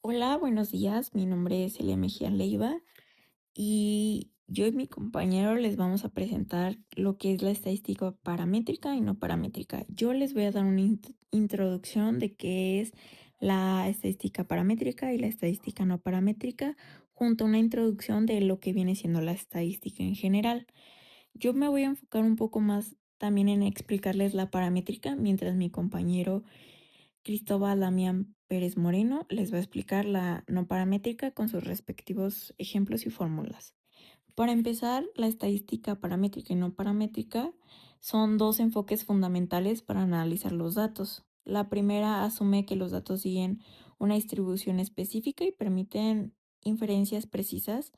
Hola, buenos días. Mi nombre es Elia Mejía Leiva y yo y mi compañero les vamos a presentar lo que es la estadística paramétrica y no paramétrica. Yo les voy a dar una introducción de qué es la estadística paramétrica y la estadística no paramétrica, junto a una introducción de lo que viene siendo la estadística en general. Yo me voy a enfocar un poco más también en explicarles la paramétrica, mientras mi compañero Cristóbal Damián Pérez Moreno les va a explicar la no paramétrica con sus respectivos ejemplos y fórmulas. Para empezar, la estadística paramétrica y no paramétrica son dos enfoques fundamentales para analizar los datos. La primera asume que los datos siguen una distribución específica y permiten inferencias precisas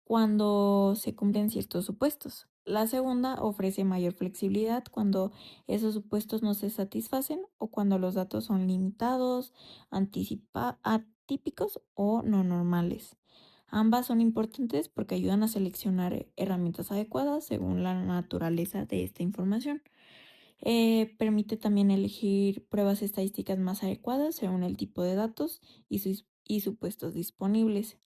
cuando se cumplen ciertos supuestos. La segunda ofrece mayor flexibilidad cuando esos supuestos no se satisfacen o cuando los datos son limitados, atípicos o no normales. Ambas son importantes porque ayudan a seleccionar herramientas adecuadas según la naturaleza de esta información. Permite también elegir pruebas estadísticas más adecuadas según el tipo de datos y supuestos disponibles.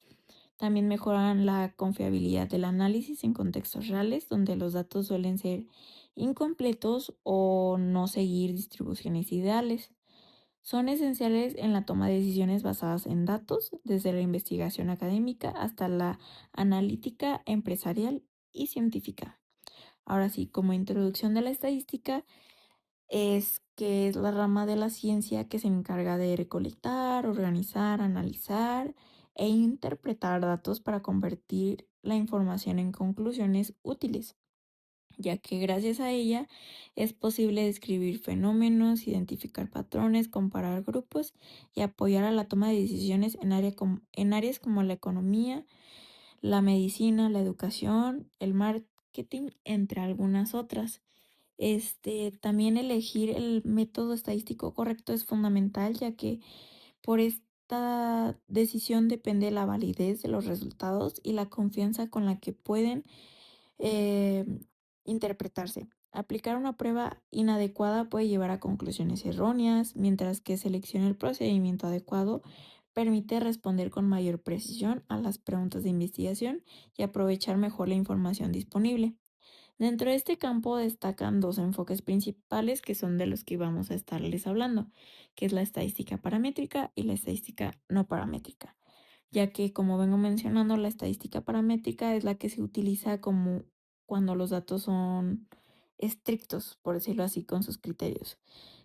También mejoran la confiabilidad del análisis en contextos reales donde los datos suelen ser incompletos o no seguir distribuciones ideales. Son esenciales en la toma de decisiones basadas en datos, desde la investigación académica hasta la analítica empresarial y científica. Ahora sí, como introducción de la estadística, es que es la rama de la ciencia que se encarga de recolectar, organizar, analizar e interpretar datos para convertir la información en conclusiones útiles, ya que gracias a ella es posible describir fenómenos, identificar patrones, comparar grupos y apoyar a la toma de decisiones en áreas como la economía, la medicina, la educación, el marketing, entre algunas otras. También elegir el método estadístico correcto es fundamental, ya que por esta decisión depende la validez de los resultados y la confianza con la que pueden eh, interpretarse. Aplicar una prueba inadecuada puede llevar a conclusiones erróneas, mientras que seleccionar el procedimiento adecuado permite responder con mayor precisión a las preguntas de investigación y aprovechar mejor la información disponible. Dentro de este campo destacan dos enfoques principales que son de los que vamos a estarles hablando, que es la estadística paramétrica y la estadística no paramétrica, ya que como vengo mencionando, la estadística paramétrica es la que se utiliza como cuando los datos son estrictos, por decirlo así, con sus criterios.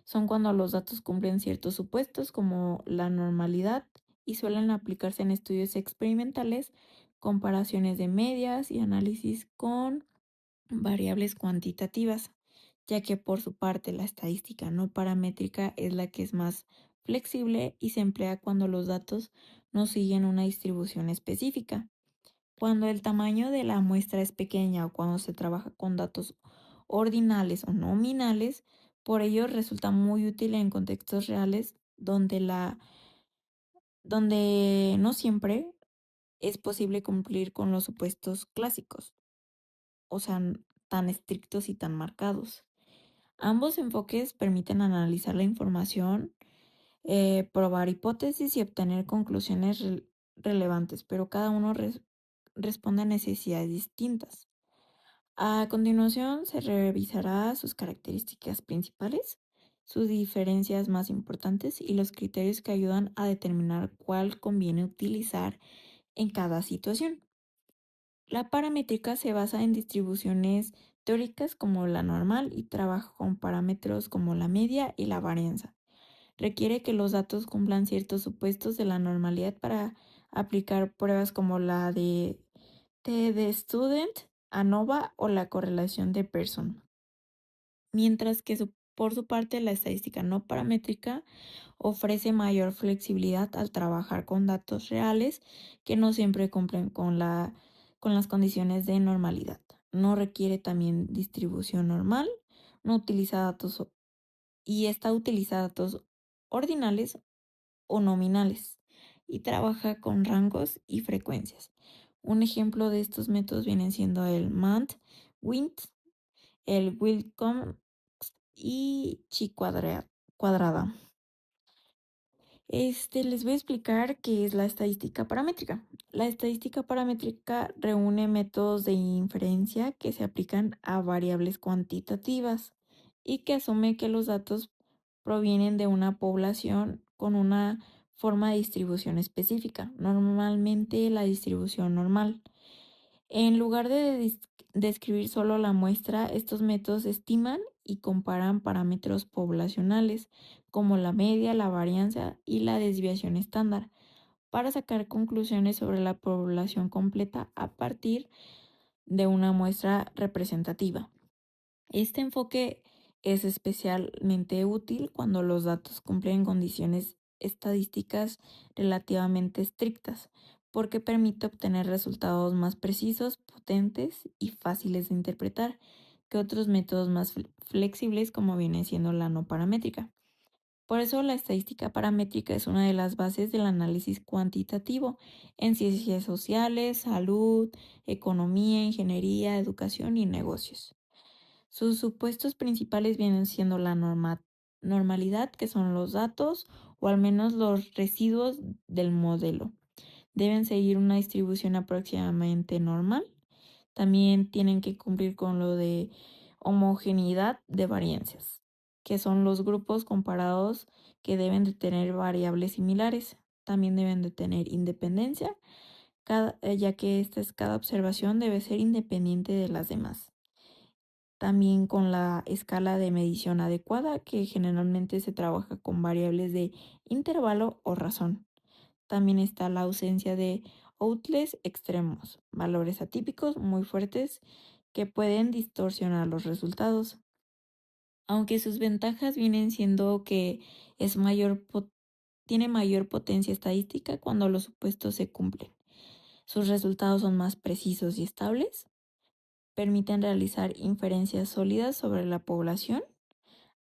Son cuando los datos cumplen ciertos supuestos como la normalidad y suelen aplicarse en estudios experimentales, comparaciones de medias y análisis con variables cuantitativas, ya que por su parte la estadística no paramétrica es la que es más flexible y se emplea cuando los datos no siguen una distribución específica. Cuando el tamaño de la muestra es pequeña o cuando se trabaja con datos ordinales o nominales, por ello resulta muy útil en contextos reales donde no siempre es posible cumplir con los supuestos clásicos, o sea, tan estrictos y tan marcados. Ambos enfoques permiten analizar la información, probar hipótesis y obtener conclusiones relevantes, pero cada uno responde a necesidades distintas. A continuación, se revisará sus características principales, sus diferencias más importantes y los criterios que ayudan a determinar cuál conviene utilizar en cada situación. La paramétrica se basa en distribuciones teóricas como la normal y trabaja con parámetros como la media y la varianza. Requiere que los datos cumplan ciertos supuestos de la normalidad para aplicar pruebas como la de T-de-Student, ANOVA o la correlación de Pearson. Mientras que por su parte la estadística no paramétrica ofrece mayor flexibilidad al trabajar con datos reales que no siempre cumplen con las condiciones de normalidad. No requiere también distribución normal, no utiliza datos y esta utiliza datos ordinales o nominales y trabaja con rangos y frecuencias. Un ejemplo de estos métodos vienen siendo el MANT, WINT, el Wilcox y chi cuadrada. Les voy a explicar qué es la estadística paramétrica. La estadística paramétrica reúne métodos de inferencia que se aplican a variables cuantitativas y que asume que los datos provienen de una población con una forma de distribución específica, normalmente la distribución normal. En lugar de describir solo la muestra, estos métodos estiman y comparan parámetros poblacionales como la media, la varianza y la desviación estándar para sacar conclusiones sobre la población completa a partir de una muestra representativa. Este enfoque es especialmente útil cuando los datos cumplen condiciones estadísticas relativamente estrictas, porque permite obtener resultados más precisos, potentes y fáciles de interpretar que otros métodos más flexibles como viene siendo la no paramétrica. Por eso la estadística paramétrica es una de las bases del análisis cuantitativo en ciencias sociales, salud, economía, ingeniería, educación y negocios. Sus supuestos principales vienen siendo la normalidad, que son los datos o al menos los residuos del modelo. Deben seguir una distribución aproximadamente normal. También tienen que cumplir con lo de homogeneidad de varianzas, que son los grupos comparados que deben de tener variables similares. También deben de tener independencia, ya que cada observación debe ser independiente de las demás. También con la escala de medición adecuada, que generalmente se trabaja con variables de intervalo o razón. También está la ausencia de outlets extremos, valores atípicos muy fuertes que pueden distorsionar los resultados. Aunque sus ventajas vienen siendo que tiene mayor potencia estadística cuando los supuestos se cumplen. Sus resultados son más precisos y estables, permiten realizar inferencias sólidas sobre la población,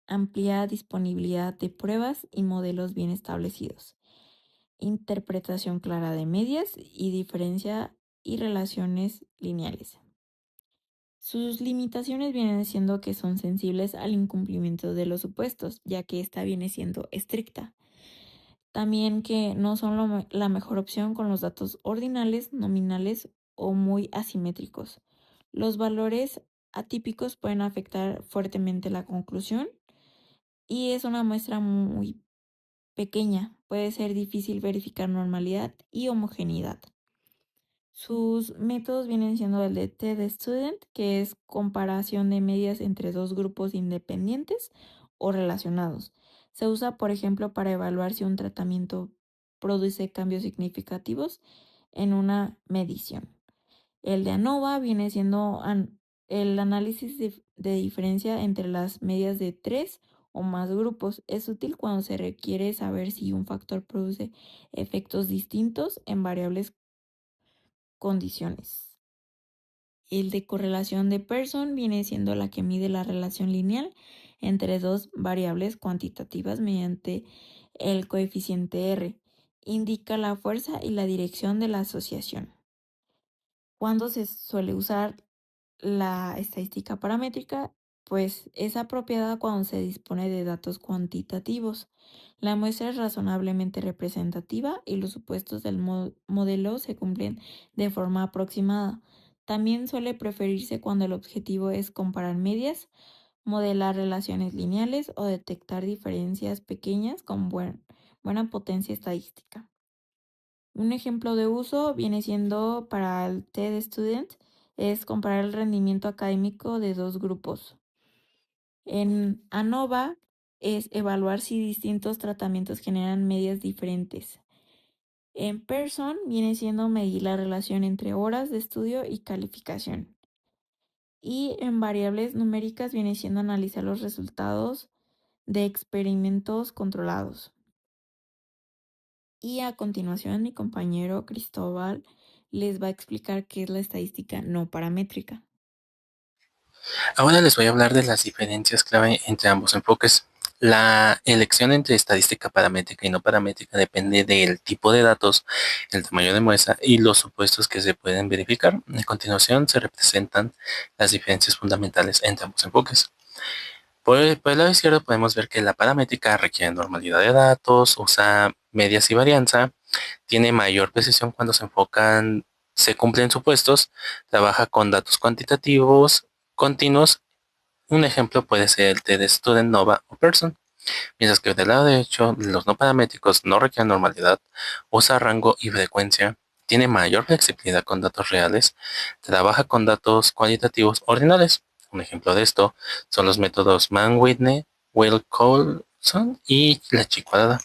amplia disponibilidad de pruebas y modelos bien establecidos, interpretación clara de medias y diferencia y relaciones lineales. Sus limitaciones vienen siendo que son sensibles al incumplimiento de los supuestos, ya que esta viene siendo estricta. También que no son la mejor opción con los datos ordinales, nominales o muy asimétricos. Los valores atípicos pueden afectar fuertemente la conclusión y es una muestra muy pequeña. Puede ser difícil verificar normalidad y homogeneidad. Sus métodos vienen siendo el de T-Student, que es comparación de medias entre dos grupos independientes o relacionados. Se usa, por ejemplo, para evaluar si un tratamiento produce cambios significativos en una medición. El de ANOVA viene siendo el análisis de diferencia entre las medias de tres o más grupos. Es útil cuando se requiere saber si un factor produce efectos distintos en variables condiciones. El de correlación de Pearson viene siendo la que mide la relación lineal entre dos variables cuantitativas mediante el coeficiente R. Indica la fuerza y la dirección de la asociación. ¿Cuándo se suele usar la estadística paramétrica? Pues es apropiada cuando se dispone de datos cuantitativos. La muestra es razonablemente representativa y los supuestos del modelo se cumplen de forma aproximada. También suele preferirse cuando el objetivo es comparar medias, modelar relaciones lineales o detectar diferencias pequeñas con buena potencia estadística. Un ejemplo de uso viene siendo para el T-Student, es comparar el rendimiento académico de dos grupos. En ANOVA es evaluar si distintos tratamientos generan medias diferentes. En Pearson viene siendo medir la relación entre horas de estudio y calificación. Y en variables numéricas viene siendo analizar los resultados de experimentos controlados. Y a continuación mi compañero Cristóbal les va a explicar qué es la estadística no paramétrica. Ahora les voy a hablar de las diferencias clave entre ambos enfoques. La elección entre estadística paramétrica y no paramétrica depende del tipo de datos, el tamaño de muestra y los supuestos que se pueden verificar. A continuación se representan las diferencias fundamentales entre ambos enfoques. Por el lado izquierdo podemos ver que la paramétrica requiere normalidad de datos, usa medias y varianza, tiene mayor precisión cuando se cumplen supuestos, trabaja con datos cuantitativos continuos. Un ejemplo puede ser el t de Student, Nova o Person. Mientras que del lado derecho, los no paramétricos no requieren normalidad, usa rango y frecuencia, tiene mayor flexibilidad con datos reales, trabaja con datos cualitativos ordinales. Un ejemplo de esto son los métodos Mann-Whitney, Will-Colson y la chicuadada.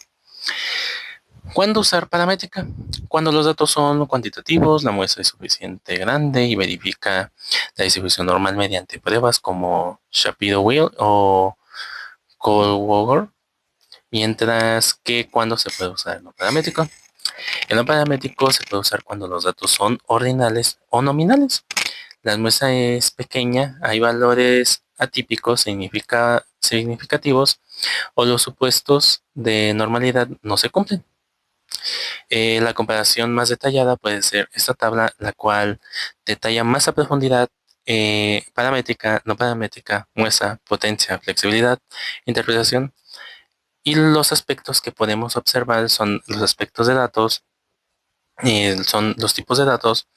¿Cuándo usar paramétrica? Cuando los datos son cuantitativos, la muestra es suficiente grande y verifica la distribución normal mediante pruebas como Shapiro-Wilk o Kohlberger. Mientras que cuando se puede usar el no paramétrico. El no paramétrico se puede usar cuando los datos son ordinales o nominales. La muestra es pequeña, hay valores atípicos significativos o los supuestos de normalidad no se cumplen. La comparación más detallada puede ser esta tabla, la cual detalla más a profundidad paramétrica, no paramétrica, muestra, potencia, flexibilidad, interpretación. Y los aspectos que podemos observar son los aspectos de datos, son los tipos de datos,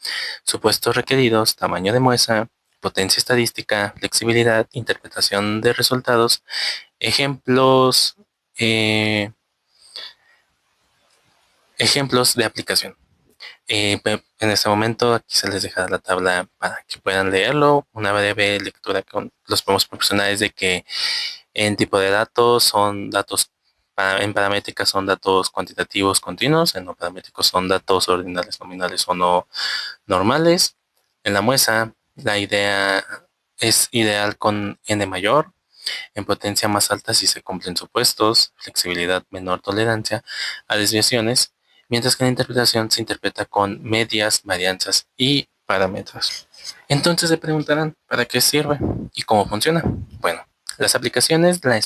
supuestos requeridos, tamaño de muestra, potencia estadística, flexibilidad, interpretación de resultados, ejemplos, eh, ejemplos de aplicación. En este momento aquí se les deja la tabla para que puedan leerlo. Una breve lectura que los podemos proporcionar es de que en tipo de datos son datos, en paramétricas son datos cuantitativos continuos, en no paramétricos son datos ordinales, nominales o no normales. En la muestra, la idea es ideal con n mayor, en potencia más alta si se cumplen supuestos, flexibilidad, menor tolerancia a desviaciones, mientras que la interpretación se interpreta con medias, varianzas y parámetros. Entonces se preguntarán, ¿para qué sirve y cómo funciona? Bueno, las aplicaciones de la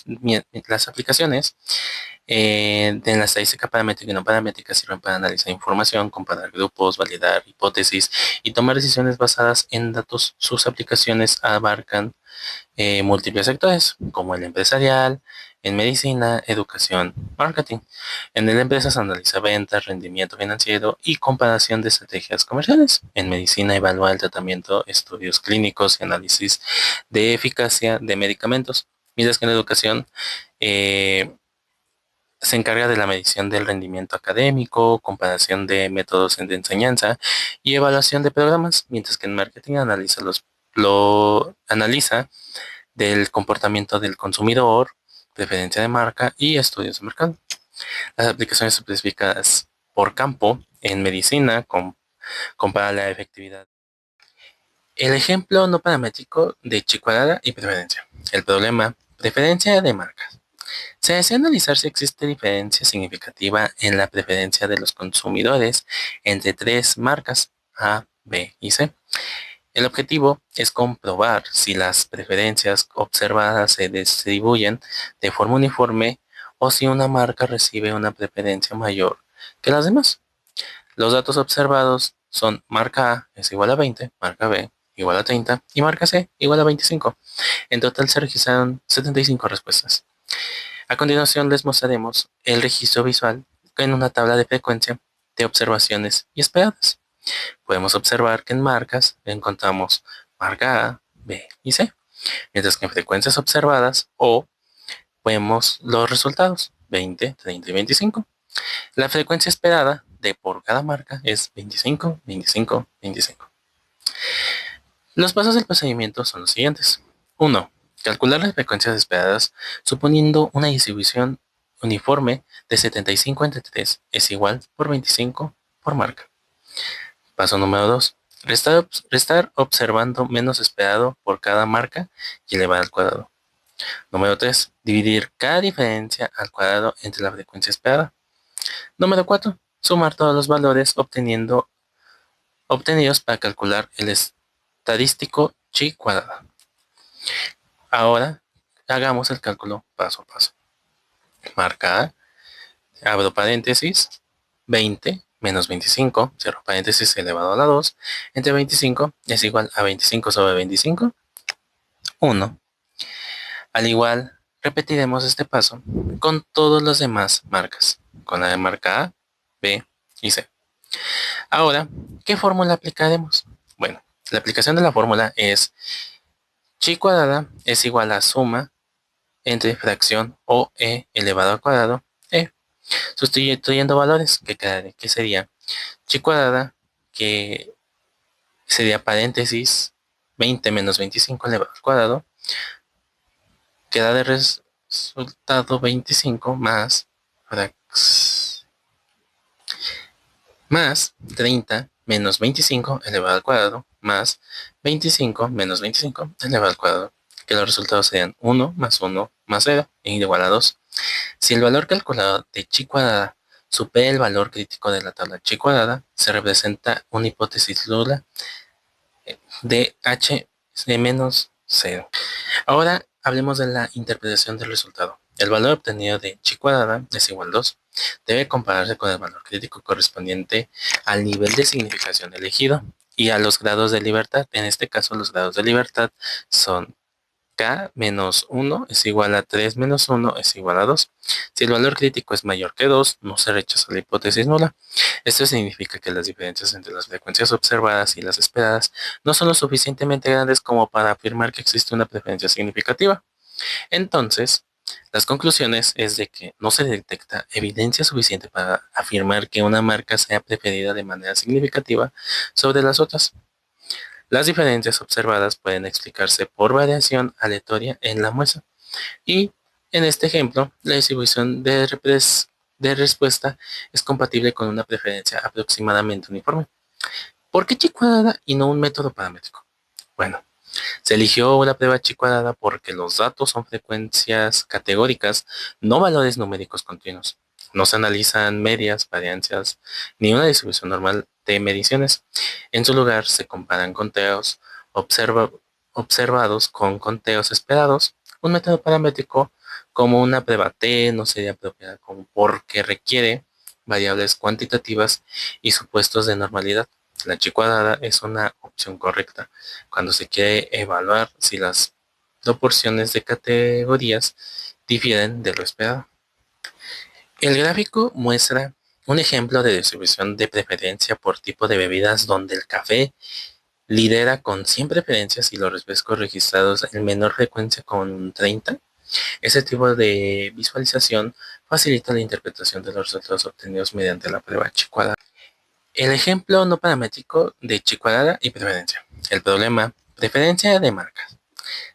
estadística paramétrica y no paramétrica sirven para analizar información, comparar grupos, validar hipótesis y tomar decisiones basadas en datos. Sus aplicaciones abarcan múltiples sectores, como el empresarial, en medicina, educación, marketing. En el empresa se analiza ventas, rendimiento financiero y comparación de estrategias comerciales. En medicina evalúa el tratamiento, estudios clínicos y análisis de eficacia de medicamentos. Mientras que en educación se encarga de la medición del rendimiento académico, comparación de métodos de enseñanza y evaluación de programas, mientras que en marketing lo analiza del comportamiento del consumidor, preferencia de marca y estudios de mercado. Las aplicaciones específicas por campo en medicina compara la efectividad. El ejemplo no paramétrico de chicuadada y preferencia. El problema, preferencia de marcas. Se desea analizar si existe diferencia significativa en la preferencia de los consumidores entre tres marcas A, B y C. El objetivo es comprobar si las preferencias observadas se distribuyen de forma uniforme o si una marca recibe una preferencia mayor que las demás. Los datos observados son marca A es igual a 20, marca B igual a 30 y marca C igual a 25. En total se registraron 75 respuestas. A continuación les mostraremos el registro visual en una tabla de frecuencia de observaciones y esperadas. Podemos observar que en marcas encontramos marca A, B y C, mientras que en frecuencias observadas O vemos los resultados 20, 30 y 25. La frecuencia esperada de por cada marca es 25, 25, 25. Los pasos del procedimiento son los siguientes. 1. Calcular las frecuencias esperadas suponiendo una distribución uniforme de 75 entre 3 es igual por 25 por marca. Paso número 2. Restar observando menos esperado por cada marca y elevar al cuadrado. Número 3. Dividir cada diferencia al cuadrado entre la frecuencia esperada. Número 4. Sumar todos los valores obtenidos para calcular el estadístico chi cuadrado. Ahora hagamos el cálculo paso a paso. Marca A, abro paréntesis, 20 menos 25, cierro paréntesis elevado a la 2, entre 25 es igual a 25 sobre 25, 1. Al igual, repetiremos este paso con todas las demás marcas. con la de marca A, B y C. Ahora, ¿qué fórmula aplicaremos? Bueno, la aplicación de la fórmula es chi cuadrada es igual a suma entre fracción o e elevado al cuadrado e. Sustituyendo valores, que sería chi cuadrada, que sería paréntesis 20 menos 25 elevado al cuadrado, queda de resultado 25 más 30 menos 25 elevado al cuadrado más 25 menos 25 elevado al cuadrado, que los resultados serían 1 más 1 más 0 igual a 2. Si el valor calculado de chi cuadrada supera el valor crítico de la tabla chi cuadrada, se representa una hipótesis nula de h de menos 0. Ahora hablemos de la interpretación del resultado. El valor obtenido de chi cuadrada es igual a 2. Debe compararse con el valor crítico correspondiente al nivel de significación elegido y a los grados de libertad. En este caso, los grados de libertad son k menos 1 es igual a 3 menos 1 es igual a 2. Si el valor crítico es mayor que 2, no se rechaza la hipótesis nula. Esto significa que las diferencias entre las frecuencias observadas y las esperadas no son lo suficientemente grandes como para afirmar que existe una preferencia significativa. Entonces, las conclusiones es de que no se detecta evidencia suficiente para afirmar que una marca sea preferida de manera significativa sobre las otras. Las diferencias observadas pueden explicarse por variación aleatoria en la muestra. Y en este ejemplo, la distribución de respuesta es compatible con una preferencia aproximadamente uniforme. ¿Por qué chi cuadrada y no un método paramétrico? Bueno, se eligió la prueba chi cuadrada porque los datos son frecuencias categóricas, no valores numéricos continuos. No se analizan medias, variancias, ni una distribución normal de mediciones. En su lugar, se comparan conteos observados con conteos esperados. Un método paramétrico como una prueba T no sería apropiada porque requiere variables cuantitativas y supuestos de normalidad. La chi cuadrada es una opción correcta cuando se quiere evaluar si las proporciones de categorías difieren de lo esperado. El gráfico muestra un ejemplo de distribución de preferencia por tipo de bebidas donde el café lidera con 100 preferencias y los refrescos registrados en menor frecuencia con 30. Ese tipo de visualización facilita la interpretación de los resultados obtenidos mediante la prueba chi cuadrada. El ejemplo no paramétrico de chi cuadrada y preferencia. El problema, preferencia de marcas.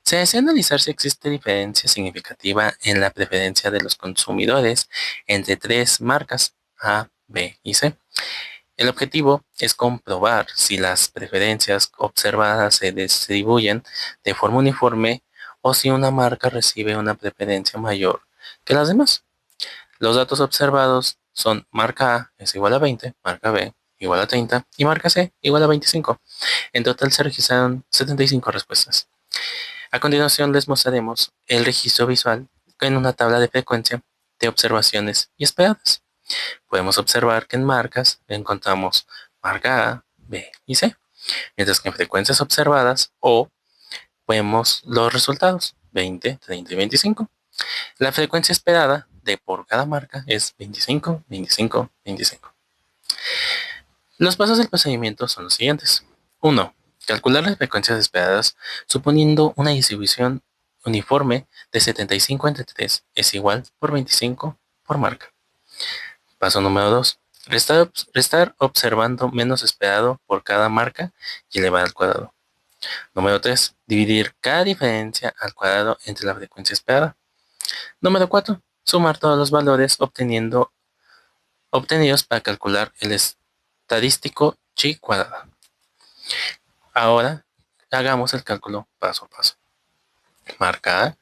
Se desea analizar si existe diferencia significativa en la preferencia de los consumidores entre tres marcas A, B y C. El objetivo es comprobar si las preferencias observadas se distribuyen de forma uniforme o si una marca recibe una preferencia mayor que las demás. Los datos observados son marca A es igual a 20, marca B igual a 30 y marca C igual a 25. En total se registraron 75 respuestas. A continuación les mostraremos el registro visual en una tabla de frecuencia de observaciones y esperadas. Podemos observar que en marcas encontramos marca A, B y C, mientras que en frecuencias observadas O vemos los resultados 20, 30 y 25. La frecuencia esperada de por cada marca es 25, 25, 25. Los pasos del procedimiento son los siguientes. 1. Calcular las frecuencias esperadas suponiendo una distribución uniforme de 75 entre 3 es igual por 25 por marca. Paso número 2. Restar observando menos esperado por cada marca y elevar al cuadrado. Número 3. Dividir cada diferencia al cuadrado entre la frecuencia esperada. Número 4. Sumar todos los valores obtenidos para calcular el estadístico chi cuadrada. Ahora hagamos el cálculo paso a paso. Marca A,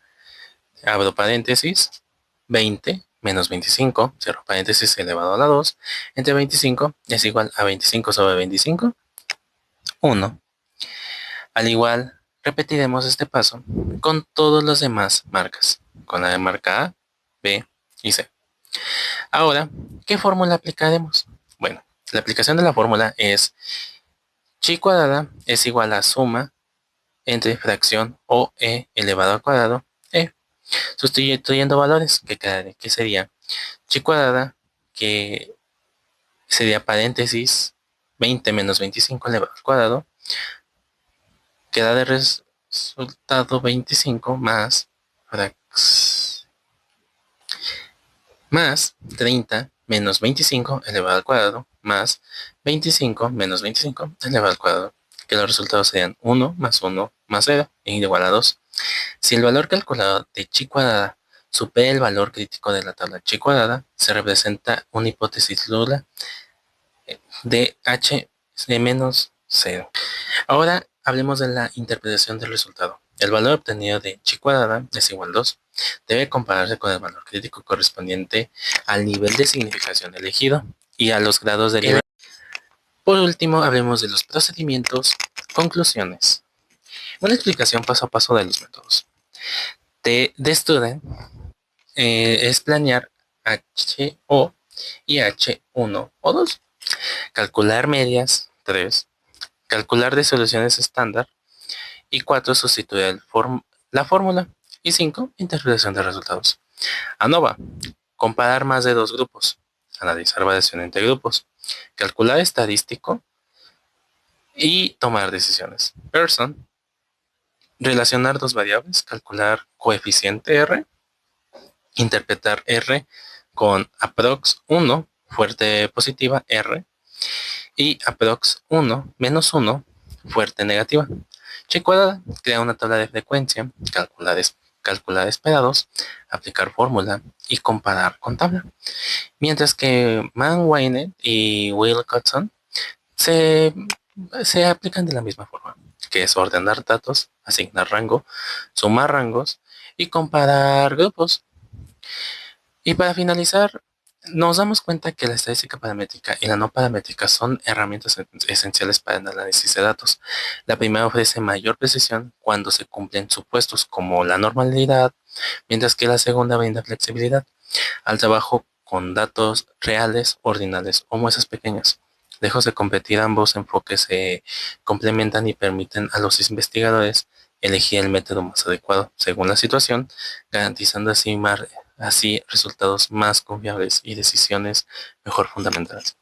abro paréntesis, 20 menos 25, cierro paréntesis elevado a la 2, entre 25 es igual a 25 sobre 25, 1. Al igual, repetiremos este paso con todas las demás marcas, con la de marca A, B y C. Ahora, ¿qué fórmula aplicaremos? Bueno, la aplicación de la fórmula es chi cuadrada es igual a suma entre fracción o e elevado al cuadrado e. Sustituyendo valores, que sería chi cuadrada, que sería paréntesis 20 menos 25 elevado al cuadrado, que da de resultado 25 más 30 menos 25 elevado al cuadrado más 25 menos 25 elevado al cuadrado, que los resultados serían 1 más 1 más 0 igual a 2. Si el valor calculado de chi cuadrada supera el valor crítico de la tabla chi cuadrada, se representa una hipótesis nula de h de menos 0. Ahora hablemos de la interpretación del resultado. El valor obtenido de chi cuadrada es igual a 2. Debe compararse con el valor crítico correspondiente al nivel de significación elegido y a los grados de libertad. Por último, hablemos de los procedimientos. Conclusiones. Una explicación paso a paso de los métodos. De Student es planear HO y H1 o 2. Calcular medias 3. Calcular disoluciones estándar. Y 4. Sustituir la fórmula. Y 5. Interpretación de resultados. ANOVA. Comparar más de dos grupos. Analizar variación entre grupos. Calcular estadístico. Y tomar decisiones. Pearson. Relacionar dos variables. Calcular coeficiente R. Interpretar R con aprox 1, fuerte positiva R. Y aprox 1, menos 1, fuerte negativa. Chi cuadrada, crea una tabla de frecuencia, calcular esperados, aplicar fórmula y comparar con tabla. Mientras que Mann-Weinert y Wilcoxon se aplican de la misma forma, que es ordenar datos, asignar rango, sumar rangos y comparar grupos. Y para finalizar, nos damos cuenta que la estadística paramétrica y la no paramétrica son herramientas esenciales para el análisis de datos. La primera ofrece mayor precisión cuando se cumplen supuestos como la normalidad, mientras que la segunda brinda flexibilidad al trabajo con datos reales, ordinales o muestras pequeñas. Lejos de competir, ambos enfoques se complementan y permiten a los investigadores elegir el método más adecuado según la situación, garantizando así resultados más confiables y decisiones mejor fundamentadas.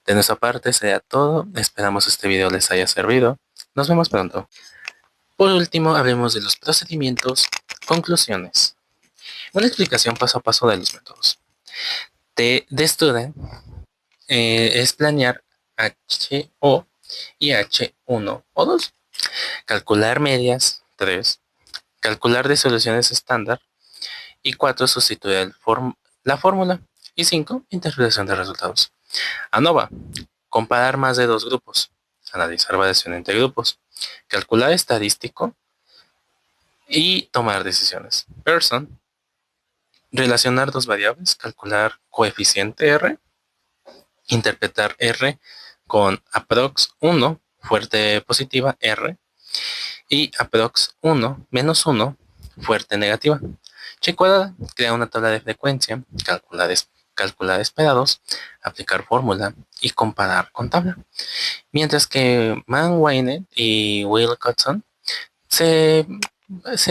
De nuestra parte sería todo, esperamos este video les haya servido, nos vemos pronto. Por último, hablemos de los procedimientos. Conclusiones. Una explicación paso a paso de los métodos. De Student es planear HO y H1 o 2. Calcular medias 3. Calcular disoluciones estándar. Y 4. Sustituir la fórmula. Y 5. Interpretación de resultados. ANOVA. Comparar más de dos grupos. Analizar variación entre grupos. Calcular estadístico. Y tomar decisiones. Pearson. Relacionar dos variables. Calcular coeficiente R. Interpretar R con aprox 1, fuerte positiva R. Y aprox 1, menos 1, fuerte negativa. Chi cuadrada, crea una tabla de frecuencia, calcular esperados, aplicar fórmula y comparar con tabla. Mientras que Mann-Weinert y Wilcoxon se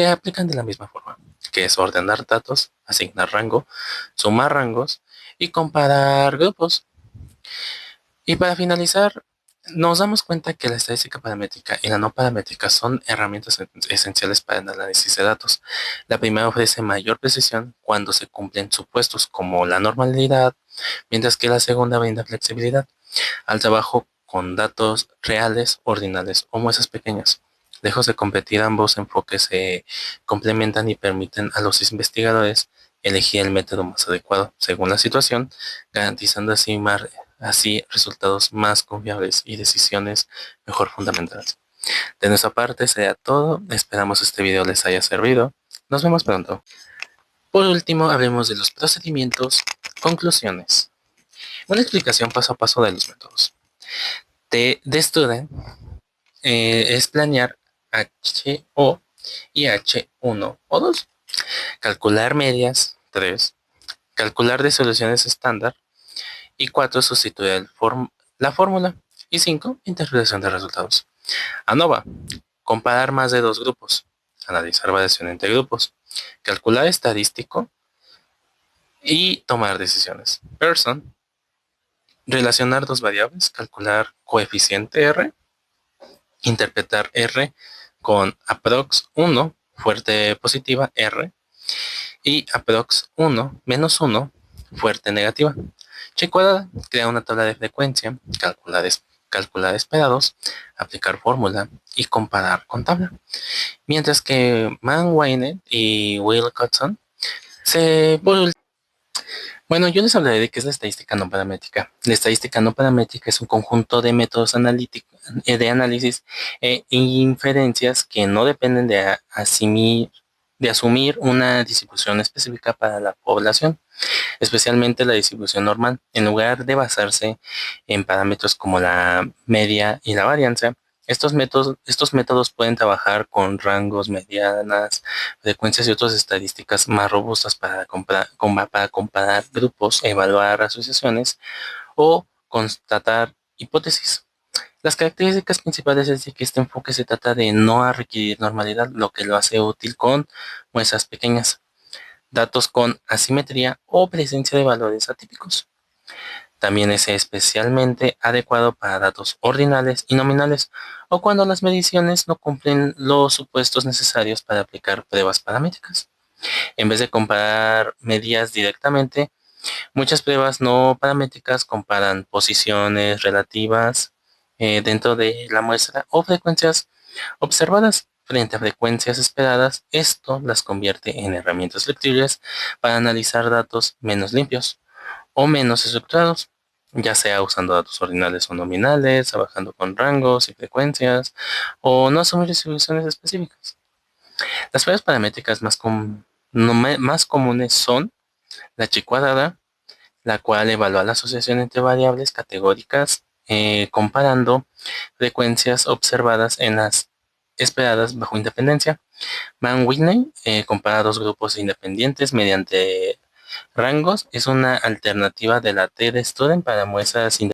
aplican de la misma forma, que es ordenar datos, asignar rango, sumar rangos y comparar grupos. Y para finalizar, nos damos cuenta que la estadística paramétrica y la no paramétrica son herramientas esenciales para el análisis de datos. La primera ofrece mayor precisión cuando se cumplen supuestos como la normalidad, mientras que la segunda brinda flexibilidad al trabajo con datos reales, ordinales o muestras pequeñas. Lejos de competir, ambos enfoques se complementan y permiten a los investigadores elegir el método más adecuado según la situación, garantizando así resultados más confiables y decisiones mejor fundamentadas. De nuestra parte sería todo, esperamos este video les haya servido, nos vemos pronto. Por último, hablemos de los procedimientos. Conclusiones. Una explicación paso a paso de los métodos. De Student es planear HO y H1 o 2. Calcular medias 3. Calcular disoluciones estándar. Y 4. Sustituir la fórmula. Y 5. Interpretación de resultados. ANOVA. Comparar más de dos grupos. Analizar variación entre grupos. Calcular estadístico. Y tomar decisiones. Pearson. Relacionar dos variables, calcular coeficiente R, interpretar R con aprox 1, fuerte positiva R, y aprox 1 menos 1, fuerte negativa. Chi cuadrada, crea una tabla de frecuencia, calcular esperados, aplicar fórmula y comparar con tabla. Mientras que Mann-Weinert y Wilcoxon se... Bueno, yo les hablaré de qué es la estadística no paramétrica. La estadística no paramétrica es un conjunto de métodos analíticos, de análisis e inferencias que no dependen de asumir una distribución específica para la población, especialmente la distribución normal. En lugar de basarse en parámetros como la media y la varianza, estos métodos pueden trabajar con rangos, medianas, frecuencias y otras estadísticas más robustas para comparar grupos, evaluar asociaciones o constatar hipótesis. Las características principales es de que este enfoque se trata de no requerir normalidad, lo que lo hace útil con muestras pequeñas, datos con asimetría o presencia de valores atípicos. También es especialmente adecuado para datos ordinales y nominales o cuando las mediciones no cumplen los supuestos necesarios para aplicar pruebas paramétricas. En vez de comparar medidas directamente, muchas pruebas no paramétricas comparan posiciones relativas dentro de la muestra o frecuencias observadas frente a frecuencias esperadas. Esto las convierte en herramientas flexibles para analizar datos menos limpios o menos estructurados, ya sea usando datos ordinales o nominales, trabajando con rangos y frecuencias, o no asumir distribuciones específicas. Las pruebas paramétricas más comunes son la chi-cuadrada, la cual evalúa la asociación entre variables categóricas comparando frecuencias observadas en las esperadas bajo independencia. Mann-Whitney compara dos grupos independientes mediante rangos. Es una alternativa de la T de Student para muestras